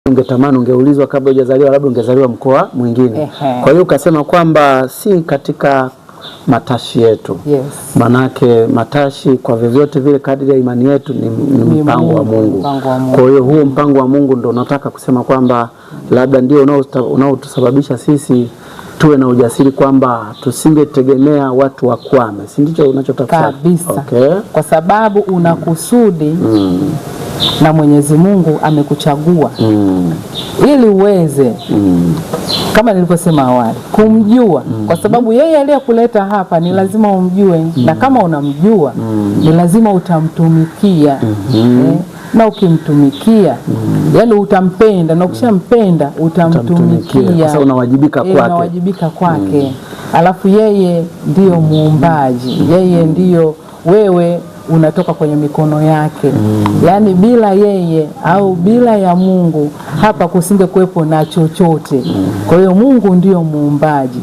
ungetamani ungeulizwa kabla hujazaliwa, labda ungezaliwa mkoa mwingine. Kwa hiyo ukasema kwamba si katika matashi yetu. Yes. Manake matashi kwa vyovyote vile kadri ya imani yetu ni mpango wa Mungu. Kwa hiyo huo mpango wa Mungu ndio unataka kusema kwamba labda ndio unaotusababisha sisi tuwe na ujasiri kwamba tusingetegemea watu wakwame. Si ndicho unachotaka? Kabisa. Okay. Kwa sababu unakusudi na Mwenyezi Mungu amekuchagua ili uweze kama nilivyosema awali kumjua, kwa sababu yeye aliyekuleta hapa ni lazima umjue, na kama unamjua ni lazima utamtumikia. Na ukimtumikia yani utampenda, na ukishampenda utamtumikia. Sasa unawajibika kwake. Unawajibika kwake. Alafu yeye ndiyo muumbaji, yeye ndiyo, wewe unatoka kwenye mikono yake. Yani bila yeye au bila ya Mungu hapa kusinge kuwepo na chochote. Kwa hiyo Mungu ndiyo muumbaji.